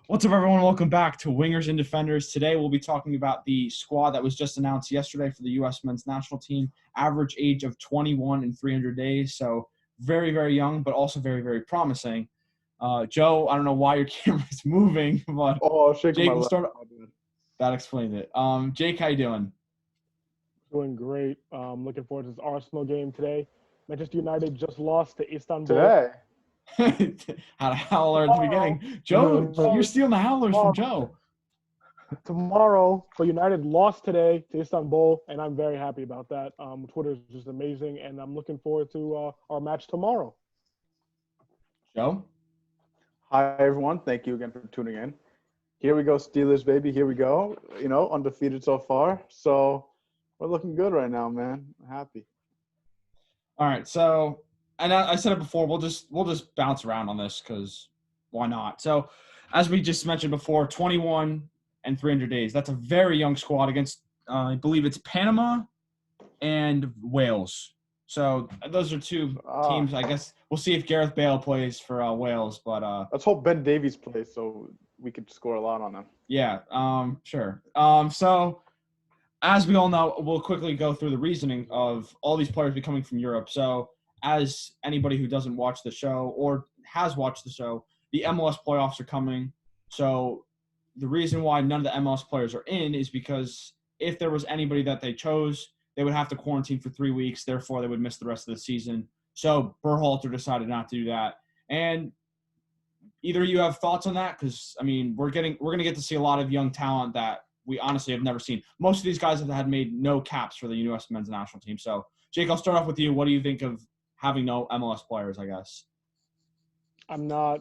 What's up, everyone? Welcome back to Wingers and Defenders. Today, we'll be talking about the squad that was just announced yesterday for the U.S. men's national team. Average age of 21 and 300 days. So very, very young, but also very, very promising. Joe, I don't know why your camera's moving, but Oh, I was shaking Jake my will leg. start. That explains it. Jake, how you doing? Doing great. Looking forward to this Arsenal game today. Manchester United just lost to Istanbul. Today. Had a howler at the beginning. Joe, you're stealing the howlers from Joe. Tomorrow, but United lost today to Istanbul, and I'm very happy about that. Twitter is just amazing, and I'm looking forward to our match tomorrow. Joe? Hi, everyone. Thank you again for tuning in. Here we go, Steelers, baby. Here we go. Undefeated so far. So we're looking good right now, man. I'm happy. All right, so and I said it before. We'll just bounce around on this because why not? So, as we just mentioned before, 21 and 300 days. That's a very young squad against, I believe it's Panama and Wales. So those are two teams. I guess we'll see if Gareth Bale plays for Wales, but let's hope Ben Davies plays so we could score a lot on them. Yeah, sure. So as we all know, we'll quickly go through the reasoning of all these players becoming from Europe. So as anybody who doesn't watch the show or has watched the show, the MLS playoffs are coming. So the reason why none of the MLS players are in is because if there was anybody that they chose, they would have to quarantine for 3 weeks. Therefore, they would miss the rest of the season. So Berhalter decided not to do that. And either you have thoughts on that? Because, I mean, we're going to get to see a lot of young talent that we honestly have never seen. Most of these guys have had made no caps for the U.S. men's national team. So, Jake, I'll start off with you. What do you think of having no MLS players, I guess? I'm not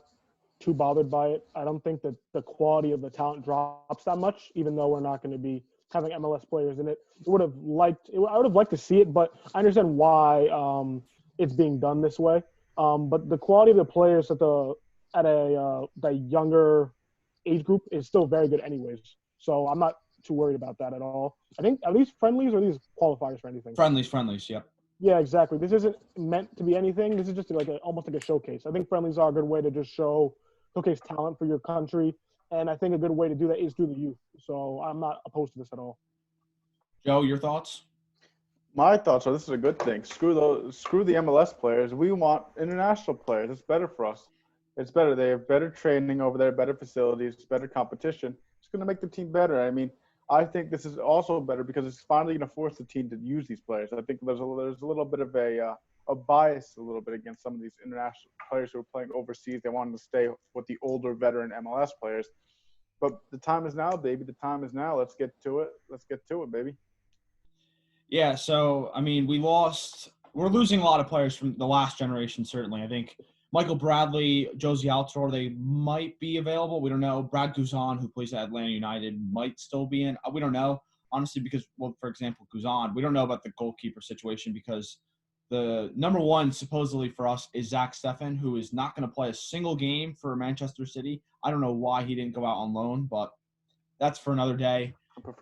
too bothered by it. I don't think that the quality of the talent drops that much, even though we're not going to be having MLS players in it. I would have liked to see it, but I understand why it's being done this way. But the quality of the players at the younger age group is still very good anyways. So I'm not too worried about that at all. I think at least friendlies or these qualifiers for anything. Friendlies, yep. Yeah, exactly. This isn't meant to be anything. This is just almost like a showcase. I think friendlies are a good way to just showcase talent for your country, and I think a good way to do that is through the youth. So I'm not opposed to this at all. Joe, your thoughts? My thoughts are this is a good thing. Screw the MLS players. We want international players. It's better for us. It's better. They have better training over there, better facilities, better competition. It's going to make the team better. I mean, I think this is also better because it's finally going to force the team to use these players. I think there's a little bit of a bias a little bit against some of these international players who are playing overseas. They wanted to stay with the older veteran MLS players. But the time is now, baby. The time is now. Let's get to it. Let's get to it, baby. Yeah, so, I mean, we're losing a lot of players from the last generation, certainly. I think Michael Bradley, Josie Altidore, they might be available. We don't know. Brad Guzan, who plays at Atlanta United, might still be in. We don't know, honestly, because, well, for example, Guzan, we don't know about the goalkeeper situation because the number one supposedly for us is Zach Steffen, who is not going to play a single game for Manchester City. I don't know why he didn't go out on loan, but that's for another day.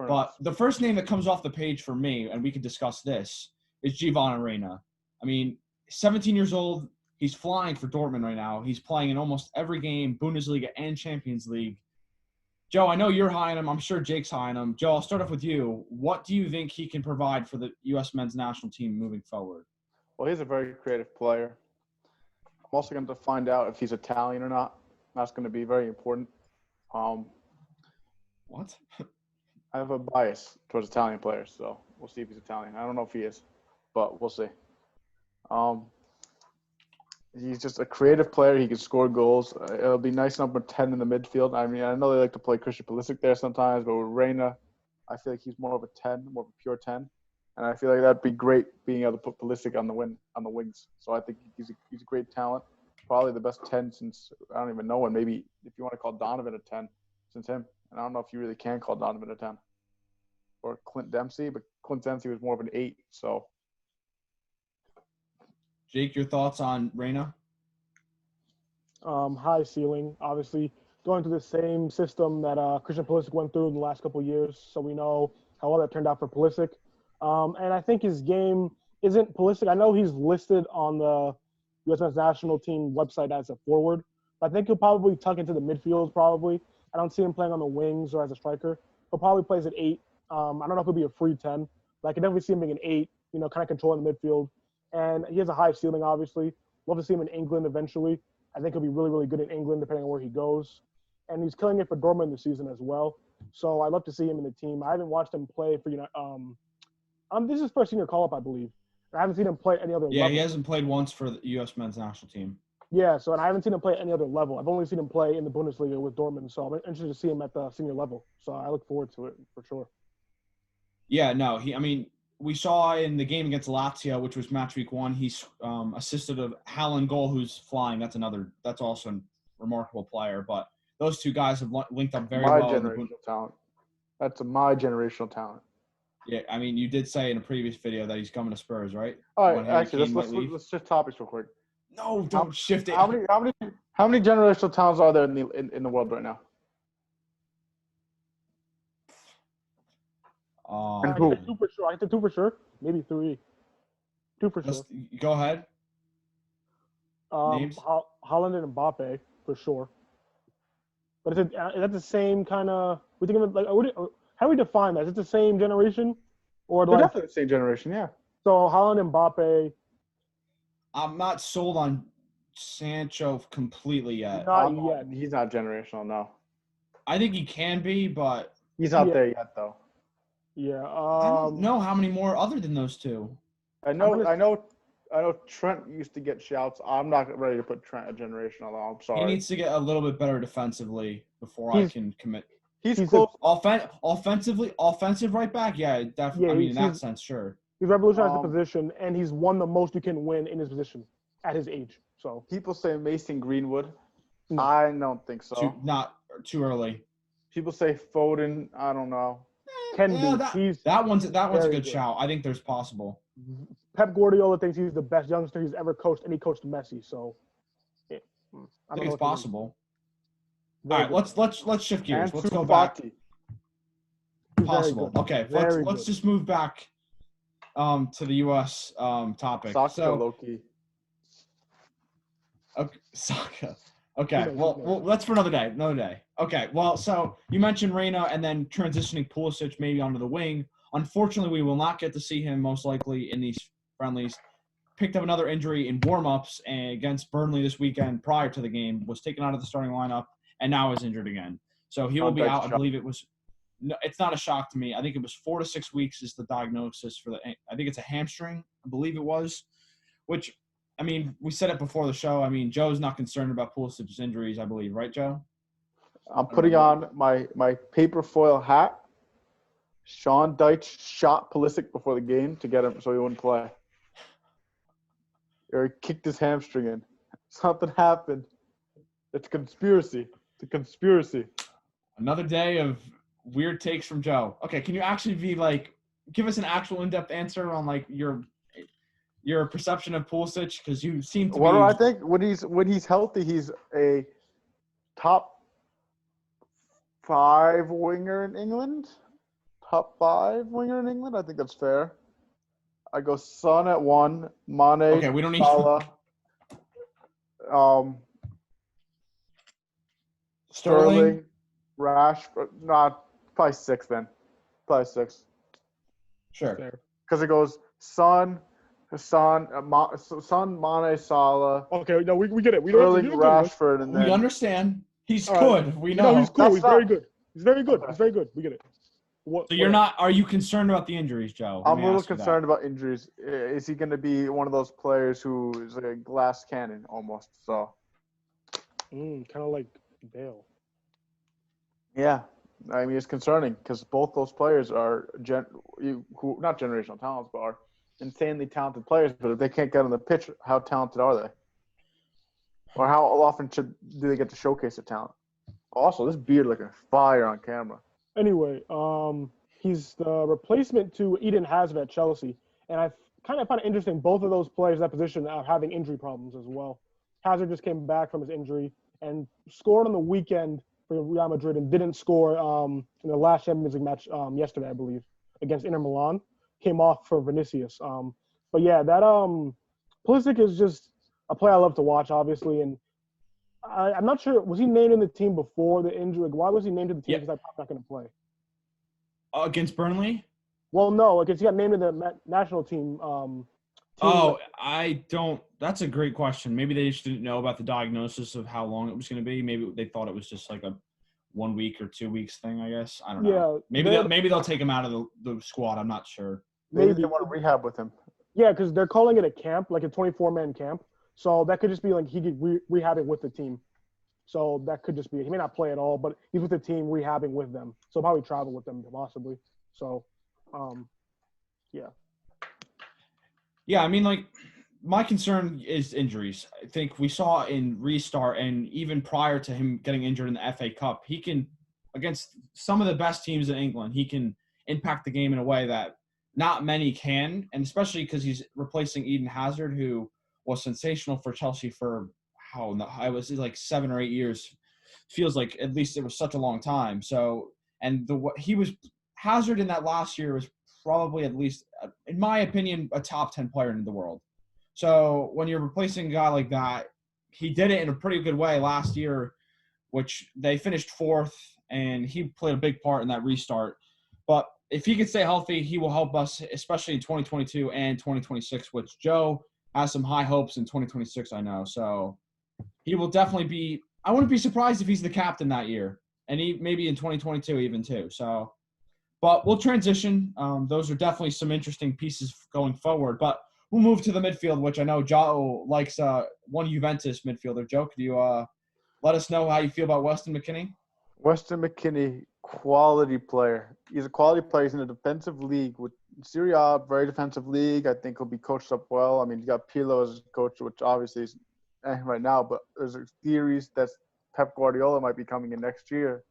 But the first name that comes off the page for me, and we can discuss this, is Giovanni Reyna. I mean, 17 years old. He's flying for Dortmund right now. He's playing in almost every game, Bundesliga and Champions League. Joe, I know you're high on him. I'm sure Jake's high on him. Joe, I'll start off with you. What do you think he can provide for the U.S. men's national team moving forward? Well, he's a very creative player. I'm also going to find out if he's Italian or not. That's going to be very important. What? I have a bias towards Italian players, so we'll see if he's Italian. I don't know if he is, but we'll see. He's just a creative player. He can score goals. It'll be nice number 10 in the midfield. I mean, I know they like to play Christian Pulisic there sometimes, but with Reyna, I feel like he's more of a 10, more of a pure 10. And I feel like that'd be great being able to put Pulisic on the wings. So I think he's a great talent. Probably the best 10 since I don't even know one. Maybe if you want to call Donovan a 10 since him. And I don't know if you really can call Donovan a 10. Or Clint Dempsey, but Clint Dempsey was more of an 8. So Jake, your thoughts on Reyna? High ceiling, obviously going through the same system that Christian Pulisic went through in the last couple of years, so we know how well that turned out for Pulisic. And I think his game isn't Pulisic. I know he's listed on the U.S. men's national team website as a forward, but I think he'll probably tuck into the midfield probably. I don't see him playing on the wings or as a striker. He'll probably play as an 8. I don't know if he'll be a free 10, but I can definitely see him being an 8, kind of controlling the midfield. And he has a high ceiling, obviously. Love to see him in England eventually. I think he'll be really, really good in England depending on where he goes. And he's killing it for Dortmund this season as well. So I'd love to see him in the team. I haven't watched him play for this is his first senior call-up, I believe. I haven't seen him play at any other level. Yeah, he hasn't played once for the U.S. men's national team. Yeah, and I haven't seen him play at any other level. I've only seen him play in the Bundesliga with Dortmund, so I'm interested to see him at the senior level. So I look forward to it for sure. Yeah, no, we saw in the game against Lazio, which was match week 1, he's assisted a Haaland goal who's flying. That's also a remarkable player. But those two guys have linked up very well. My generational talent. That's my generational talent. Yeah, you did say in a previous video that he's coming to Spurs, right? All right, actually, let's shift topics real quick. No, don't shift it. How many generational talents are there in the world right now? And who? I think 2 for sure. I think 2 for sure. Maybe 3. 2 for sure. Go ahead. Names? Haaland and Mbappe for sure. But is that the same kind of? We think of it like how do we define that? Is it the same generation, or They're definitely the same generation? Yeah. So Haaland and Mbappe. I'm not sold on Sancho completely yet. Not yet. He's not generational, no. I think he can be, but he's not there yet, though. Yeah. I don't know how many more other than those two. I know. Trent used to get shouts. I'm not ready to put Trent a generational. Though. I'm sorry. He needs to get a little bit better defensively before I can commit. He's close. Offensive right back, yeah, definitely. Yeah, in that sense, sure. He's revolutionized the position, and he's won the most you can win in his position at his age. So people say Mason Greenwood. No. I don't think so. Not too early. People say Foden. I don't know. That one's a good shout. I think there's possible. Pep Guardiola thinks he's the best youngster he's ever coached, and he coached Messi. So I think it's possible. All right, let's shift gears. And let's go back. Possible. Okay, let's just move back to the U.S. Topic. Saka, Loki. Okay, Saka. Okay, well, that's for another day. Okay, well, so you mentioned Reyna and then transitioning Pulisic maybe onto the wing. Unfortunately, we will not get to see him most likely in these friendlies. Picked up another injury in warm-ups against Burnley this weekend prior to the game, was taken out of the starting lineup, and now is injured again. So he will be out. I believe it was – no, it's not a shock to me. I think it was 4 to 6 weeks is the diagnosis for I think it's a hamstring, I believe it was, which – we said it before the show. Joe's not concerned about Pulisic's injuries, I believe. Right, Joe? I'm putting on my paper foil hat. Sean Dyche shot Pulisic before the game to get him so he wouldn't play. Or he kicked his hamstring in. Something happened. It's a conspiracy. It's a conspiracy. Another day of weird takes from Joe. Okay, can you actually give us an actual in-depth answer on your perception of Pulisic, because you seem to. What do I think? When he's healthy, he's a top 5 winger in England. Top 5 winger in England. I think that's fair. I go Son at 1, Mane. Okay, we don't need Salah. Sterling, Rashford. Not probably 6 then. Probably 6. Sure. Because it goes Son, Mane, Salah. Okay, no, we get it. Sterling, Rashford, and then we understand. He's good. Right. We know. No, he's cool. That's he's very good. He's very good. Okay. He's very good. We get it. So you're not? Are you concerned about the injuries, Joe? I'm a little concerned about injuries. Is he going to be one of those players who is like a glass cannon almost? So. Kind of like Bale. Yeah, it's concerning because both those players are not generational talents, but are insanely talented players. But if they can't get on the pitch, how talented are they? Or how often do they get to showcase their talent? Also, this beard looking fire on camera. Anyway, he's the replacement to Eden Hazard at Chelsea, and I kind of find it interesting. Both of those players in that position are having injury problems as well. Hazard just came back from his injury and scored on the weekend for Real Madrid and didn't score in the last Champions League match yesterday, I believe, against Inter Milan. Came off for Vinicius. But yeah, that Pulisic is just a player I love to watch, obviously, and I'm not sure. Was he named in the team before the injury? Like, why was he named in the team? Yeah. Because I'm not going to play. Against Burnley? Well, no, because he got named in the national team. Oh, I don't. That's a great question. Maybe they just didn't know about the diagnosis of how long it was going to be. Maybe they thought it was just like a 1 week or 2 weeks thing. I guess I don't know. Yeah, Maybe they'll take him out of the squad. I'm not sure. Maybe they want to rehab with him. Yeah, because they're calling it a camp, like a 24-man camp. So that could just be like he could rehabbing with the team. So that could just be he may not play at all, but he's with the team rehabbing with them. So probably travel with them possibly. So, yeah. Yeah, I mean, like, my concern is injuries. I think we saw in restart and even prior to him getting injured in the FA Cup, he can, against some of the best teams in England, he can impact the game in a way that not many can, and especially because he's replacing Eden Hazard, who was sensational for Chelsea for I was like 7 or 8 years. Feels like at least it was such a long time. So, and Hazard in that last year was probably, at least in my opinion, a top 10 player in the world. So when you're replacing a guy like that, he did it in a pretty good way last year, which they finished 4th, and he played a big part in that restart. But if he can stay healthy, he will help us, especially in 2022 and 2026, which Joe has some high hopes in 2026, I know. So he will definitely be – I wouldn't be surprised if he's the captain that year, and he maybe in 2022 even too. So, but we'll transition. Those are definitely some interesting pieces going forward. But we'll move to the midfield, which I know Joe likes one Juventus midfielder. Joe, could you let us know how you feel about Weston McKennie? Weston McKennie, quality player. He's a quality player. He's in a defensive league with Serie A, very defensive league. I think he'll be coached up well. I mean, you got Pirlo as coach, which obviously is right now, but there's theories that Pep Guardiola might be coming in next year.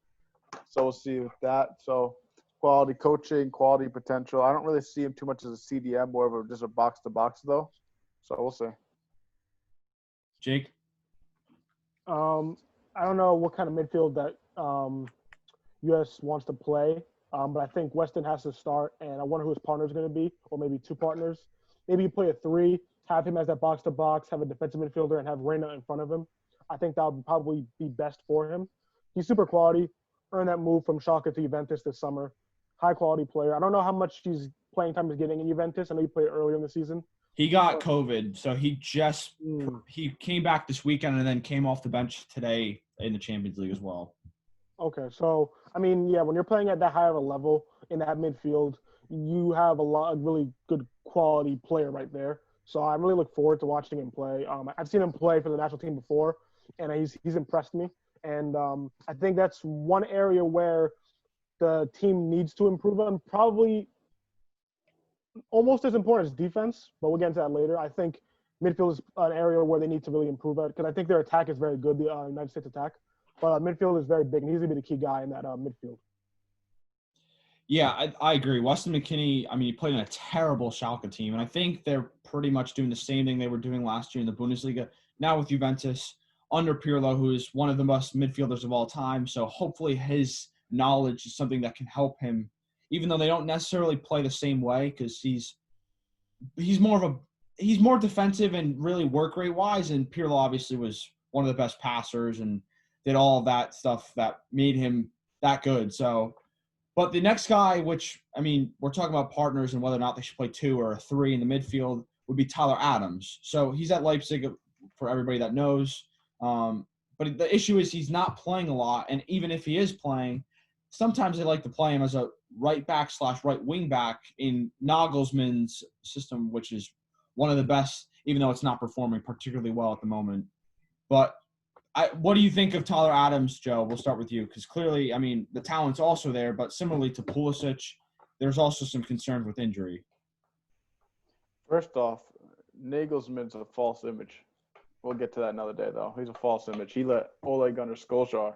So we'll see with that. So quality coaching, quality potential. I don't really see him too much as a CDM, more of just a box-to-box, though. So we'll see. Jake? I don't know what kind of midfield that US wants to play, but I think Weston has to start, and I wonder who his partner is going to be, or maybe 2 partners. Maybe you play a 3, have him as that box-to-box, have a defensive midfielder, and have Reina in front of him. I think that would probably be best for him. He's super quality, earned that move from Schalke to Juventus this summer. High-quality player. I don't know how much his playing time is getting in Juventus. I know he played earlier in the season. He got COVID, so he came back this weekend and then came off the bench today in the Champions League as well. Okay, so I mean, yeah, when you're playing at that high of a level in that midfield, you have a really good quality player right there. So I really look forward to watching him play. I've seen him play for the national team before, and he's impressed me. And I think that's one area where the team needs to improve on. Probably almost as important as defense, but we'll get into that later. I think midfield is an area where they need to really improve at because I think their attack is very good, the United States attack. But midfield is very big, and he's going to be the key guy in that midfield. Yeah, I agree. Weston McKennie, I mean, he played in a terrible Schalke team, and I think they're pretty much doing the same thing they were doing last year in the Bundesliga, now with Juventus, under Pirlo, who is one of the best midfielders of all time. So hopefully his knowledge is something that can help him, even though they don't necessarily play the same way, because he's more defensive and really work rate wise, and Pirlo obviously was one of the best passers and did all of that stuff that made him that good. So, but the next guy, which, I mean, we're talking about partners and whether or not they should play 2 or 3 in the midfield, would be Tyler Adams. So he's at Leipzig, for everybody that knows. But the issue is he's not playing a lot, and even if he is playing, sometimes they like to play him as a right back / right wing back in Nagelsmann's system, which is one of the best, even though it's not performing particularly well at the moment. But what do you think of Tyler Adams, Joe? We'll start with you, because clearly, I mean, the talent's also there, but similarly to Pulisic, there's also some concerns with injury. First off, Nagelsmann's a false image. We'll get to that another day, though. He's a false image. He let Ole Gunnar Solskjaer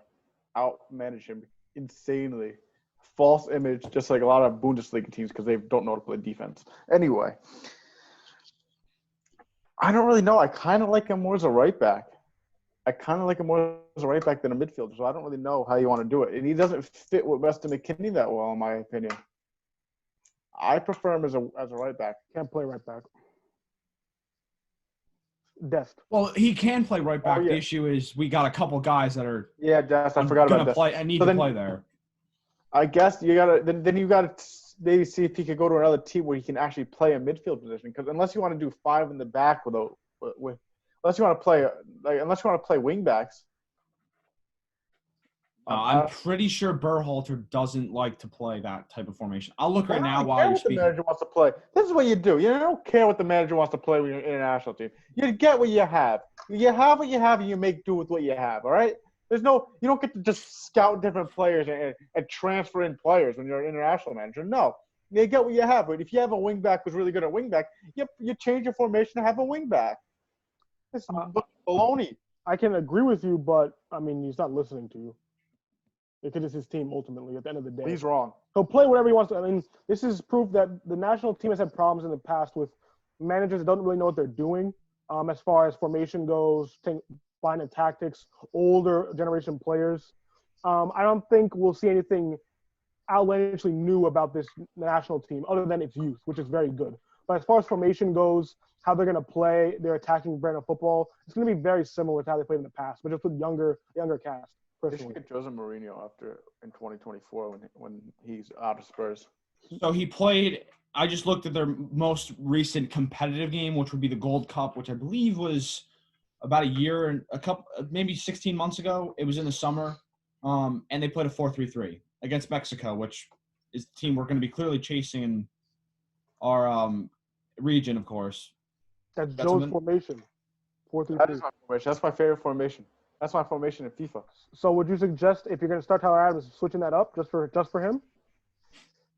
outmanage him insanely. False image, just like a lot of Bundesliga teams, because they don't know how to play defense. Anyway, I don't really know. I kind of like him more as a right back. I kind of like him more as a right back than a midfielder, so I don't really know how you want to do it. And he doesn't fit with Weston McKennie that well, in my opinion. I prefer him as a right back. Can't play right back. Dest. Well, he can play right back. yeah. The issue is we got a couple guys that are Yeah, Des. I forgot about gonna Des. play. I need So to then- play there. I guess you gotta then you gotta maybe see if he could go to another team where he can actually play a midfield position. Because unless you want to do 5 in the back with unless you want to play wing backs. I'm pretty sure Berhalter doesn't like to play that type of formation. I'll look I right don't now really while care you're what the speaking. manager wants to play. This is what you do. You don't care what the manager wants to play with your international team. You get what you have. You have what you have, and you make do with what you have. All right. You don't get to just scout different players and transfer in players when you're an international manager. No, you get what you have. But if you have a wing back who's really good at wing back, you change your formation to have a wing back. It's baloney. I can agree with you, but I mean, he's not listening to you. Because it's his team ultimately at the end of the day. He's wrong. He'll play whatever he wants to. I mean, this is proof that the national team has had problems in the past with managers that don't really know what they're doing as far as formation goes, finding tactics, older generation players. I don't think we'll see anything outlandishly new about this national team other than its youth, which is very good. But as far as formation goes, how they're going to play their attacking brand of football, it's going to be very similar to how they played in the past, but just with younger cast. They should get Jose Mourinho in 2024 when he's out of Spurs. So he played. I just looked at their most recent competitive game, which would be the Gold Cup, which I believe was about a year and maybe 16 months ago. It was in the summer, and they played a 4-3-3 against Mexico, which is the team we're going to be clearly chasing in our region, of course. That's Joe's formation. 4-3-3. That is my formation. That's my favorite formation. That's my formation in FIFA. So would you suggest if you're going to start Tyler Adams, switching that up just for him?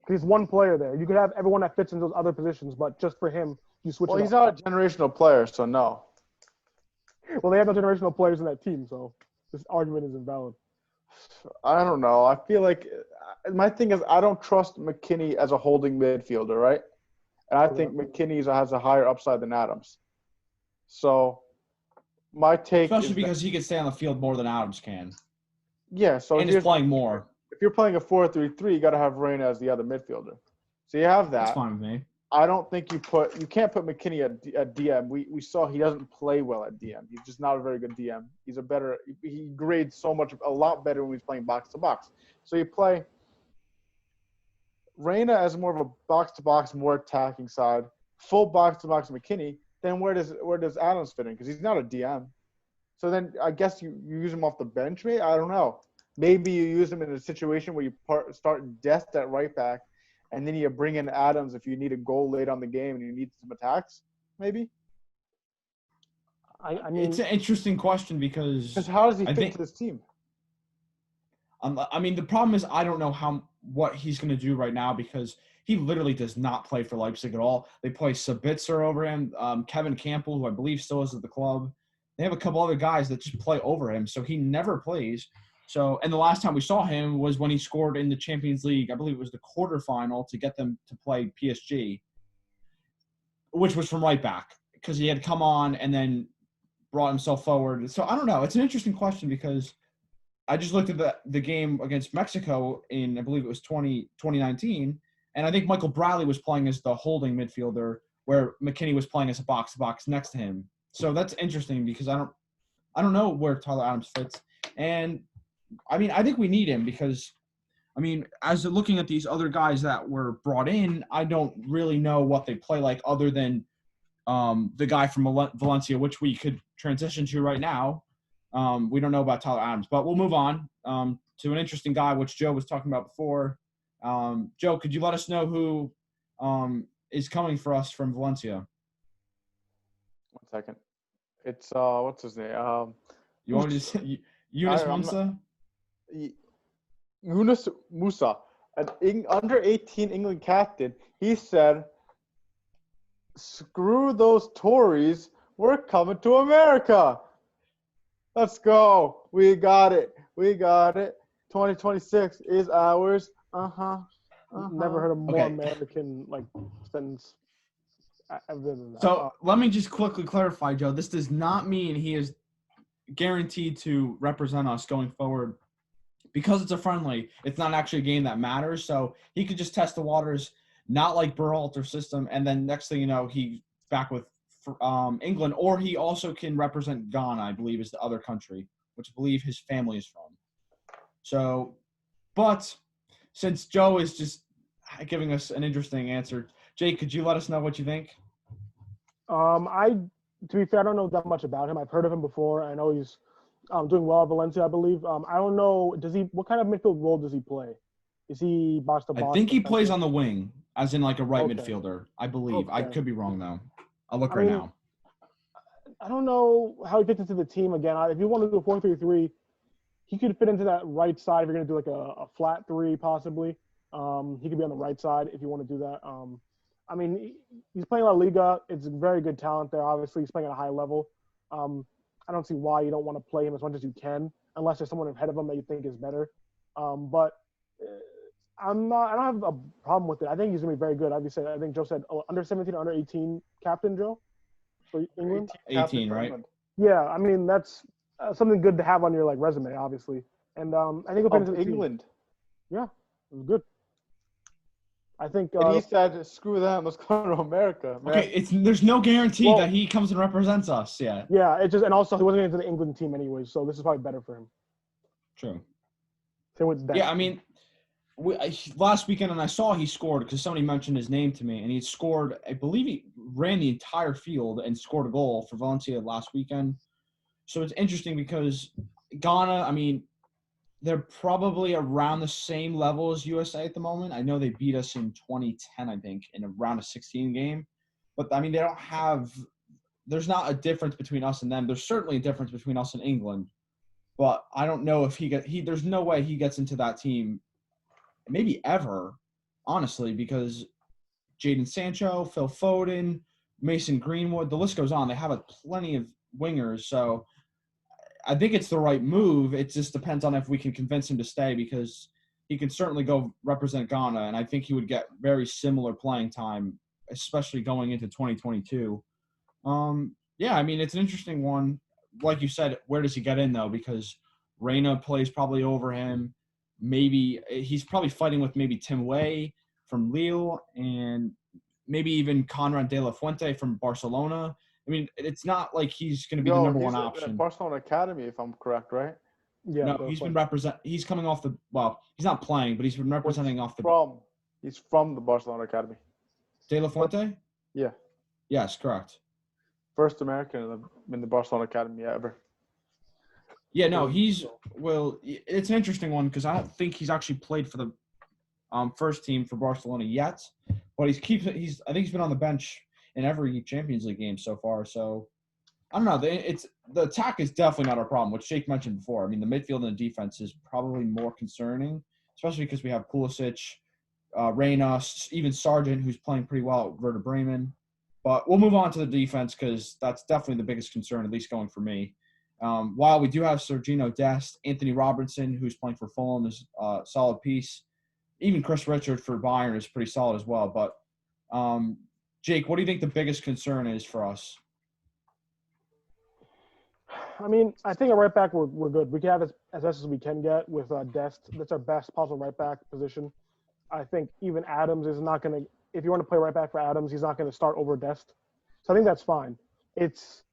He's one player there. You could have everyone that fits in those other positions, but just for him, you switch. Well, he's not a generational player, so no. Well, they have no generational players in that team, so this argument is invalid. I don't know. I feel like my thing is I don't trust McKinney as a holding midfielder, right? And I think McKinney has a higher upside than Adams. So my take Especially is because he can stay on the field more than Adams can. Yeah, so and he's playing more. If you're playing a 4-3-3, you got to have Reina as the other midfielder. So you have that. That's fine with me. I don't think you can't put McKinney at DM. We saw he doesn't play well at DM. He's just not a very good DM. He grades a lot better when he's playing box to box. So you play Reina as more of a box to box, more attacking side, full box to box McKinney. Then where does Adams fit in? Because he's not a DM. So then I guess you use him off the bench, maybe? I don't know. Maybe you use him in a situation where you start Dest at right back, and then you bring in Adams if you need a goal late on the game and you need some attacks, maybe? I mean, it's an interesting question because how does he fit to this team? I mean, the problem is I don't know what he's going to do right now because he literally does not play for Leipzig at all. They play Sabitzer over him, Kevin Campbell, who I believe still is at the club. They have a couple other guys that just play over him, so he never plays. So, and the last time we saw him was when he scored in the Champions League. I believe it was the quarterfinal to get them to play PSG, which was from right back because he had come on and then brought himself forward. So I don't know. It's an interesting question because I just looked at the game against Mexico in, I believe it was 2019, and I think Michael Bradley was playing as the holding midfielder where McKinney was playing as a box-to-box next to him. So that's interesting because I don't know where Tyler Adams fits. And I mean, I think we need him because, I mean, as looking at these other guys that were brought in, I don't really know what they play like other than the guy from Valencia, which we could transition to right now. We don't know about Tyler Adams, but we'll move on to an interesting guy, which Joe was talking about before. Joe, could you let us know who is coming for us from Valencia? 1 second. It's what's his name? You want me to say Yunus Musa? Yunus Musa, an under 18 England captain. He said, "Screw those Tories. We're coming to America. Let's go. We got it. 2026 is ours." Never heard of more American sentence ever than that. So let me just quickly clarify, Joe. This does not mean he is guaranteed to represent us going forward because it's a friendly. It's not actually a game that matters. So he could just test the waters, not like Berhalter system, and then next thing you know, he's back with for England, or he also can represent Ghana, I believe, is the other country, which I believe his family is from. So, but since Joe is just giving us an interesting answer, Jake, could you let us know what you think? To be fair, I don't know that much about him. I've heard of him before. I know he's doing well at Valencia, I believe. I don't know. What kind of midfield role does he play? Is he box to I box? think he plays on the wing, as in like a right Okay. midfielder, I believe. I Okay. could be wrong, though. I'll look I right mean, now. I don't know how he fits into the team again. If you want to do a 4-3-3, he could fit into that right side if you're going to do like a flat three, possibly. He could be on the right side if you want to do that. I mean, he's playing La Liga. It's a very good talent there. Obviously, he's playing at a high level. I don't see why you don't want to play him as much as you can, unless there's someone ahead of him that you think is better. But I don't have a problem with it. I think he's going to be very good. Obviously, I think Joe said under 17, under 18 captain, Joe, for England. 18, right? Yeah, I mean that's something good to have on your like resume, obviously. And I think he'll fit into the England. Team. Yeah, it was good. I think. And he said, "Screw them. Let's go to America." Man. Okay, there's no guarantee that he comes and represents us. Yeah. Yeah, and also he wasn't into the England team anyway, so this is probably better for him. True. Same with Yeah, I mean, last weekend and I saw he scored because somebody mentioned his name to me, and he scored. I believe he ran the entire field and scored a goal for Valencia last weekend. So it's interesting because Ghana, I mean, they're probably around the same level as USA at the moment. I know they beat us in 2010, I think, in a round of 16 game. But, I mean, they don't have – there's not a difference between us and them. There's certainly a difference between us and England. But I don't know if there's no way he gets into that team maybe ever, honestly, because Jadon Sancho, Phil Foden, Mason Greenwood, the list goes on. They have plenty of wingers, so – I think it's the right move. It just depends on if we can convince him to stay because he can certainly go represent Ghana, and I think he would get very similar playing time, especially going into 2022. Yeah, I mean, it's an interesting one. Like you said, where does he get in, though? Because Reina plays probably over him. Maybe he's probably fighting with maybe Tim Way from Lille and maybe even Conrad de la Fuente from Barcelona. I mean, it's not like he's going to be the number one option. Barcelona Academy, if I'm correct, right? Yeah. No, he's coming off he's not playing, but he's been representing He's from the Barcelona Academy. De La Fuente? Yeah. Yes, correct. First American in the Barcelona Academy ever. Yeah, no, it's an interesting one because I don't think he's actually played for the first team for Barcelona yet, but I think he's been on the bench in every Champions League game so far. So I don't know. The attack is definitely not our problem, which Jake mentioned before. I mean, the midfield and the defense is probably more concerning, especially because we have Pulisic, Reina, even Sargent, who's playing pretty well at Werder Bremen. But we'll move on to the defense because that's definitely the biggest concern, at least going for me. While we do have Sergino Dest, Anthony Robertson, who's playing for Fulham, is a solid piece. Even Chris Richard for Bayern is pretty solid as well. But Jake, what do you think the biggest concern is for us? I mean, I think at right back we're good. We can have as best as we can get with Dest. That's our best possible right back position. I think even Adams is not going to – if you want to play right back for Adams, he's not going to start over Dest. So I think that's fine. It's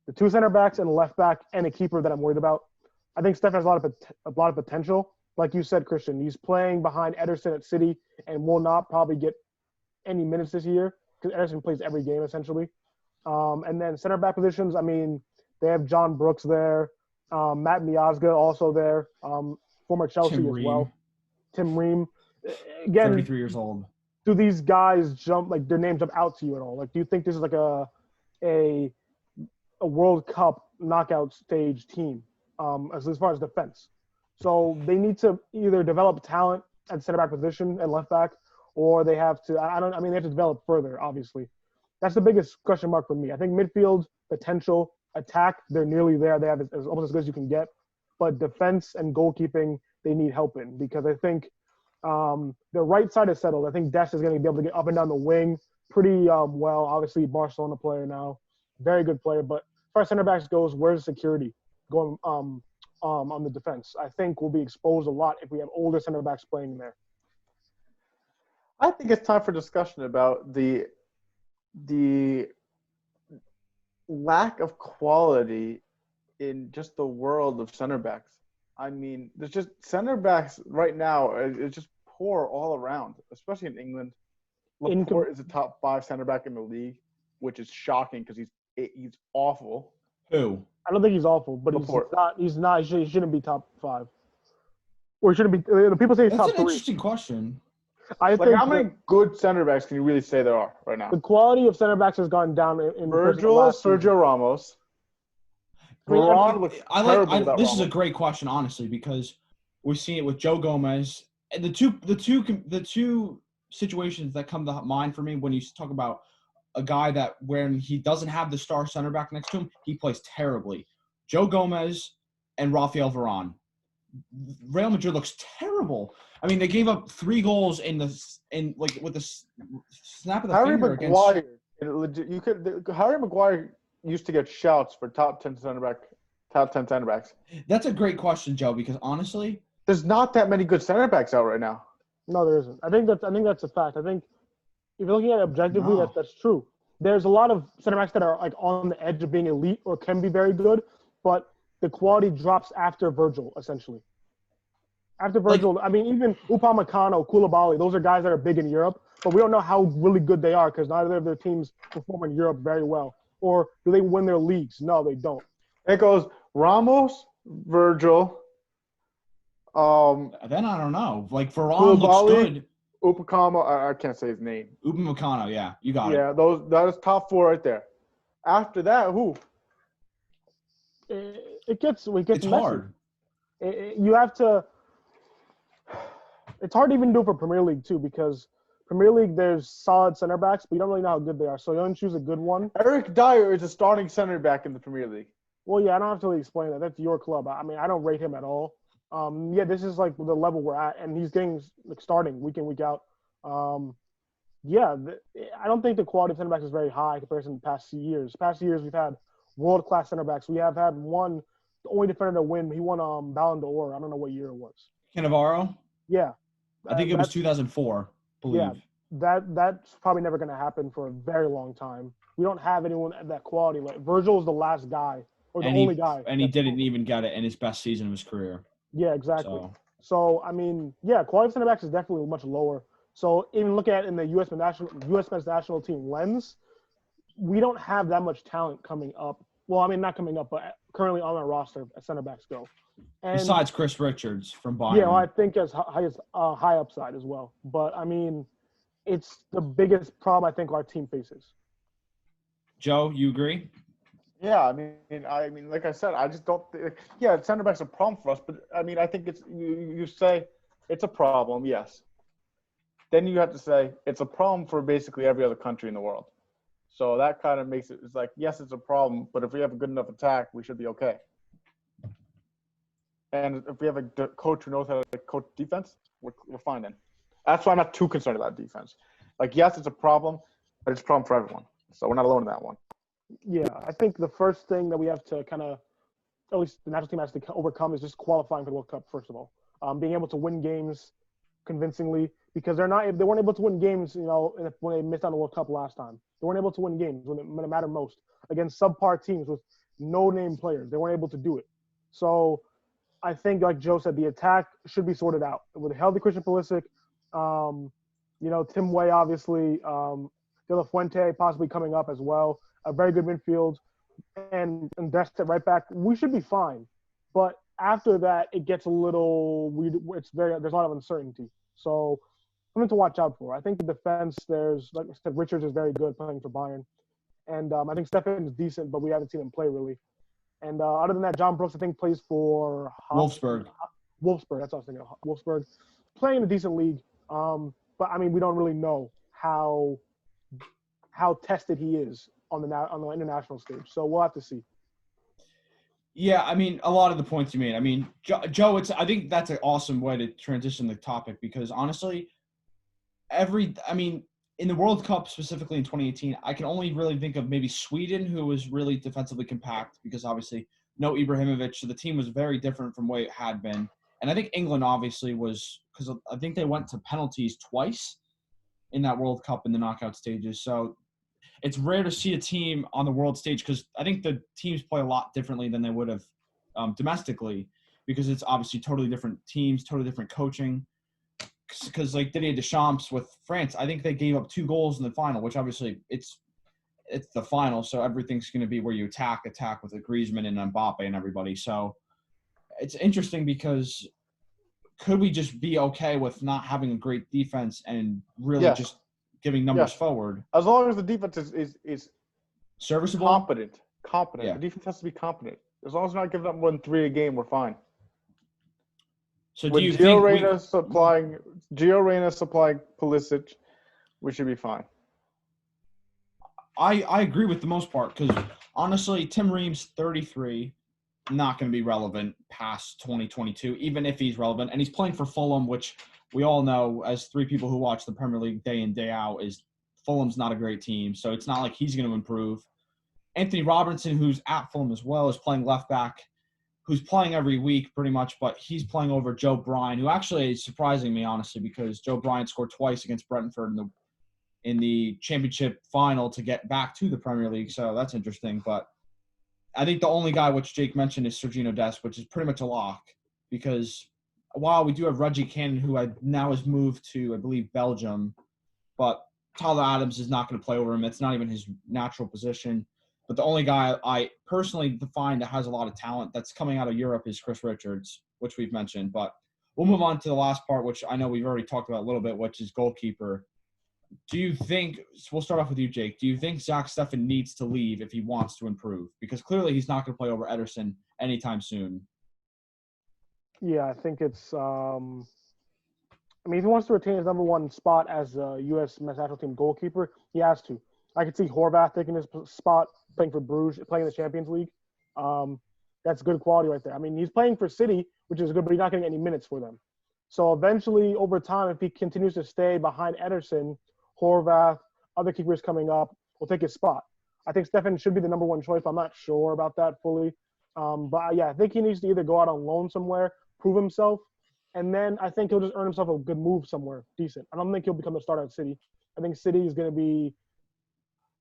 the two center backs and a left back and a keeper that I'm worried about. I think Steph has a lot of potential. Like you said, Christian, he's playing behind Ederson at City and will not probably get any minutes this year because Ederson plays every game essentially. And then center back positions, I mean, they have John Brooks there, Matt Miazga also there, former Chelsea as well. Tim Ream. Again, 33 years old. Do these guys their names jump out to you at all? Like, do you think this is like a World Cup knockout stage team as far as defense? So they need to either develop talent at center back position and left back, or they have to. They have to develop further. Obviously, that's the biggest question mark for me. I think midfield potential, attack, they're nearly there. They have almost as good as you can get, but defense and goalkeeping they need help in because I think the right side is settled. I think Dest is going to be able to get up and down the wing pretty well. Obviously, Barcelona player now, very good player. But as far as center backs goes, where's security going on the defense? I think we'll be exposed a lot if we have older center backs playing there. I think it's time for discussion about the lack of quality in just the world of center backs. I mean, there's just center backs right now. It's just poor all around, especially in England. Laporte is a top 5 center back in the league, which is shocking because he's awful. Who? I don't think he's awful, but Laporte. he's not. He shouldn't be top 5, or he shouldn't be. People say he's That's top an 3. interesting question. I Like, think how many good center backs can you really say there are right now? the quality of center backs has gone down in Virgil, Sergio Ramos. Varane looks terrible. This is a great question, honestly, because we're seeing it with Joe Gomez, and the two situations that come to mind for me when you talk about a guy that when he doesn't have the star center back next to him, he plays terribly. Joe Gomez and Rafael Varane. Real Madrid looks terrible. I mean, they gave up 3 goals with the snap of the Harry finger Maguire. against. Harry Maguire used to get shouts for top 10 center backs. That's a great question, Joe, because honestly, There's not that many good center backs out right now. No, there isn't. I think that's a fact. I think if you're looking at it objectively, No. that's true. There's a lot of center backs that are like on the edge of being elite or can be very good, but the quality drops after Virgil, essentially. After Virgil, I mean, even Upamecano, Koulibaly, those are guys that are big in Europe, but we don't know how really good they are because neither of their teams perform in Europe very well. Or do they win their leagues? No, they don't. It goes Ramos, Virgil. then I don't know. Like Varane looks Koulibaly, good. Upamecano, I can't say his name. Upamecano, yeah, you got it. Yeah, that is top 4 right there. After that, who? It gets It's messy. hard. You have to. It's hard to even do for Premier League too because Premier League there's solid center backs, but you don't really know how good they are. So you don't choose a good one. Eric Dyer is a starting center back in the Premier League. Well, yeah, I don't have to really explain that. That's your club. I mean, I don't rate him at all. Yeah, this is like the level we're at, and he's getting like starting week in, week out. Yeah, I don't think the quality of center backs is very high in comparison to past few years. Past years, we've had world-class center backs. We have had one, the only defender to win. He won Ballon d'Or. I don't know what year it was. Cannavaro? Yeah. I think it was 2004, I believe. Yeah, that's probably never going to happen for a very long time. We don't have anyone at that quality. Like Virgil was the last guy or the only guy. And he didn't even get it in his best season of his career. Yeah, exactly. So I mean, yeah, quality of center backs is definitely much lower. So even look at it in the U.S. men's national team lens, we don't have that much talent coming up. Well, I mean, not coming up, but currently on our roster as center backs go. And, besides Chris Richards from Bayern. Yeah, well, I think as high upside as well. But I mean, it's the biggest problem I think our team faces. Joe, you agree? Yeah, I mean, like I said, I just don't think. Yeah, center back's a problem for us, but I mean, I think it's you say it's a problem, yes. Then you have to say it's a problem for basically every other country in the world. So that kind of makes it's like, yes, it's a problem, but if we have a good enough attack, we should be okay. And if we have a coach who knows how to coach defense, we're fine then. That's why I'm not too concerned about defense. Like, yes, it's a problem, but it's a problem for everyone. So we're not alone in that one. Yeah, I think the first thing that we have to kind of, at least the national team has to overcome is just qualifying for the World Cup, first of all. Being able to win games convincingly because they weren't able to win games, when they missed out on the World Cup last time. They weren't able to win games when it mattered most against subpar teams with no-name players. They weren't able to do it. So I think, like Joe said, the attack should be sorted out. With a healthy Christian Pulisic, Tim Way, obviously, De La Fuente possibly coming up as well, a very good midfield, and Dest at right back, we should be fine. But after that, it gets a little weird. There's a lot of uncertainty. So something to watch out for. I think the defense, like I said, Richards is very good playing for Bayern. And I think Stefan is decent, but we haven't seen him play really. And other than that, John Brooks, I think, plays for Wolfsburg. Wolfsburg, that's what I was thinking of. Wolfsburg. Playing in a decent league. But, I mean, we don't really know how tested he is on the international stage. So we'll have to see. Yeah, I mean, a lot of the points you made. I mean, Joe, I think that's an awesome way to transition the topic because, honestly, in the World Cup, specifically in 2018, I can only really think of maybe Sweden, who was really defensively compact because obviously no Ibrahimovic, so the team was very different from the way it had been. And I think England obviously was – because I think they went to penalties twice in that World Cup in the knockout stages. So it's rare to see a team on the world stage because I think the teams play a lot differently than they would have domestically because it's obviously totally different teams, totally different coaching. Because like Didier Deschamps with France, I think they gave up 2 goals in the final, which obviously it's the final, so everything's going to be where you attack with the Griezmann and Mbappe and everybody. So it's interesting because could we just be okay with not having a great defense and really Yes. just giving numbers Yes. forward? As long as the defense is Serviceable? competent. Yeah. The defense has to be competent. As long as we're not giving up more than 3 a game, we're fine. So do With you Gio think Reyna supplying Pulisic, we should be fine. I agree with the most part because honestly, Tim Ream's 33, not going to be relevant past 2022, even if he's relevant. And he's playing for Fulham, which we all know as 3 people who watch the Premier League day in, day out is Fulham's not a great team. So it's not like he's going to improve. Anthony Robertson, who's at Fulham as well, is playing left back, who's playing every week pretty much, but he's playing over Joe Bryan, who actually is surprising me, honestly, because Joe Bryan scored twice against Brentford in the championship final to get back to the Premier League. So that's interesting. But I think the only guy which Jake mentioned is Sergino Dest, which is pretty much a lock because while we do have Reggie Cannon, who now has moved to, I believe, Belgium, but Tyler Adams is not going to play over him. It's not even his natural position. But the only guy I personally find that has a lot of talent that's coming out of Europe is Chris Richards, which we've mentioned. But we'll move on to the last part, which I know we've already talked about a little bit, which is goalkeeper. Do you think – we'll start off with you, Jake. Do you think Zach Steffen needs to leave if he wants to improve? Because clearly he's not going to play over Ederson anytime soon. Yeah, I think it's if he wants to retain his number 1 spot as a U.S. men's national team goalkeeper, he has to. I could see Horvath taking his spot, playing for Bruges, playing in the Champions League. That's good quality right there. I mean, he's playing for City, which is good, but he's not getting any minutes for them. So eventually, over time, if he continues to stay behind Ederson, Horvath, other keepers coming up will take his spot. I think Steffen should be the number 1 choice. I'm not sure about that fully. But yeah, I think he needs to either go out on loan somewhere, prove himself, and then I think he'll just earn himself a good move somewhere decent. I don't think he'll become a starter at City. I think City is going to be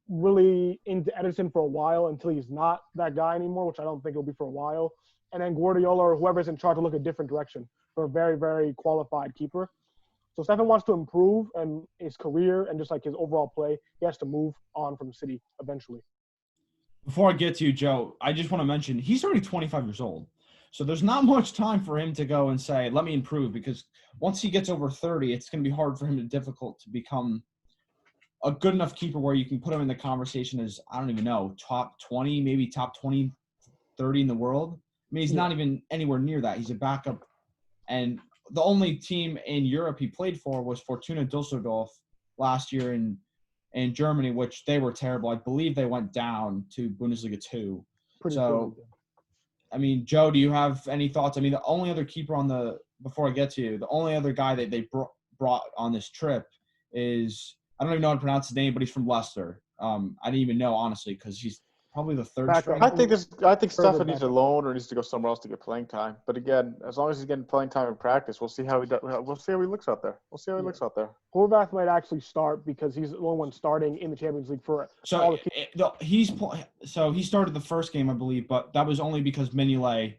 really into Ederson for a while until he's not that guy anymore, which I don't think he'll be for a while. And then Guardiola or whoever's in charge will look a different direction for a very, very qualified keeper. So Steffen wants to improve and his career and just like his overall play, he has to move on from City eventually. Before I get to you, Joe, I just want to mention he's already 25 years old. So there's not much time for him to go and say, let me improve, because once he gets over 30, it's going to be hard for him difficult to become a good enough keeper where you can put him in the conversation as, I don't even know, top 20, maybe top 20, 30 in the world. I mean, he's not even anywhere near that. He's a backup. And the only team in Europe he played for was Fortuna Düsseldorf last year in Germany, which they were terrible. I believe they went down to Bundesliga 2. I mean, Joe, do you have any thoughts? I mean, the only other keeper before I get to you, the only other guy that they brought on this trip is, I don't even know how to pronounce his name, but he's from Leicester. I didn't even know, honestly, because he's probably the third striker. I think Steffen needs a loan or needs to go somewhere else to get playing time. But again, as long as he's getting playing time in practice, we'll see how he does. We'll see how he looks out there. Horvath might actually start because he's the only one starting in the Champions League for all the he started the first game, I believe, but that was only because Mignolet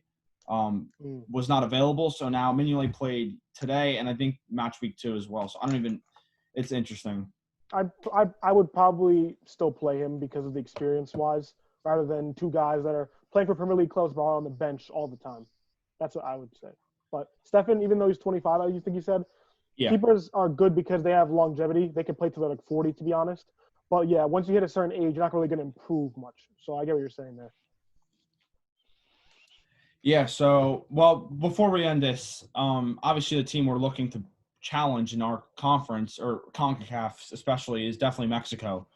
was not available. So now Mignolet played today, and I think match week 2 as well. So it's interesting. I would probably still play him because of the experience-wise, rather than 2 guys that are playing for Premier League clubs but are on the bench all the time. That's what I would say. But Steffen, even though he's 25, I think you said, keepers are good because they have longevity. They can play till they're like 40, to be honest. But yeah, once you hit a certain age, you're not really going to improve much. So I get what you're saying there. Yeah, so, well, before we end this, obviously the team we're looking to challenge in our conference, or CONCACAF especially, is definitely Mexico.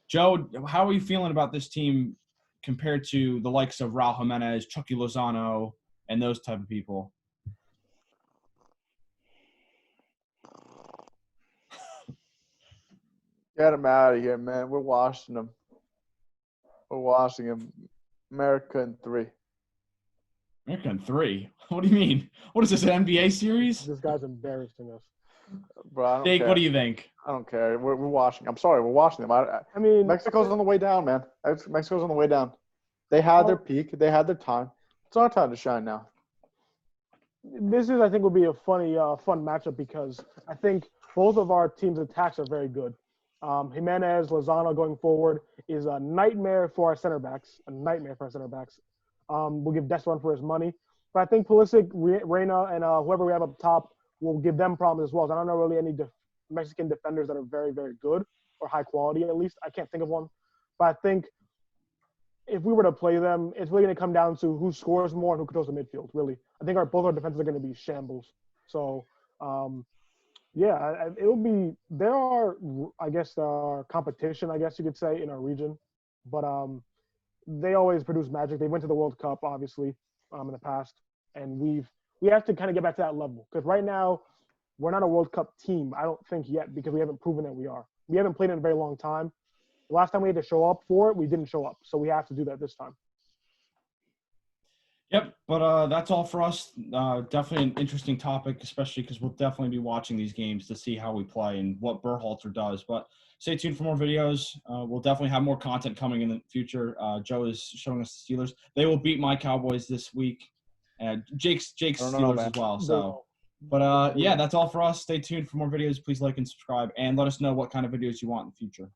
Joe, how are you feeling about this team compared to the likes of Raul Jimenez, Chucky Lozano, and those type of people? Get him out of here, man. We're washing him. America in 3. America in 3? What do you mean? What is this, an NBA series? This guy's embarrassing us. Bro, I don't Jake, care. what do you think? I don't care. We're watching. I'm sorry, we're watching them. I mean, Mexico's on the way down, man. Mexico's on the way down. They had their peak. They had their time. It's our time to shine now. this is, I think, will be a fun matchup because I think both of our teams' attacks are very good. Jimenez, Lozano going forward is a nightmare for our center backs. We'll give Des run for his money. But I think Pulisic, Reyna, and whoever we have up top will give them problems as well. I don't know really any Mexican defenders that are very, very good or high quality at least. I can't think of one. But I think if we were to play them, it's really going to come down to who scores more and who controls the midfield, really. I think both our defenses are going to be shambles. So, yeah, it'll be – there are, I guess, competition, I guess you could say, in our region. But they always produce magic. They went to the World Cup, obviously, in the past. And we have to kind of get back to that level. Because right now, we're not a World Cup team, I don't think yet, because we haven't proven that we are. We haven't played in a very long time. The last time we had to show up for it, we didn't show up. So we have to do that this time. Yep, but that's all for us. Definitely an interesting topic, especially because we'll definitely be watching these games to see how we play and what Berhalter does. But stay tuned for more videos. We'll definitely have more content coming in the future. Joe is showing us the Steelers. They will beat my Cowboys this week. And Jake's Steelers as well. So, but yeah, that's all for us. Stay tuned for more videos. Please like and subscribe, and let us know what kind of videos you want in the future.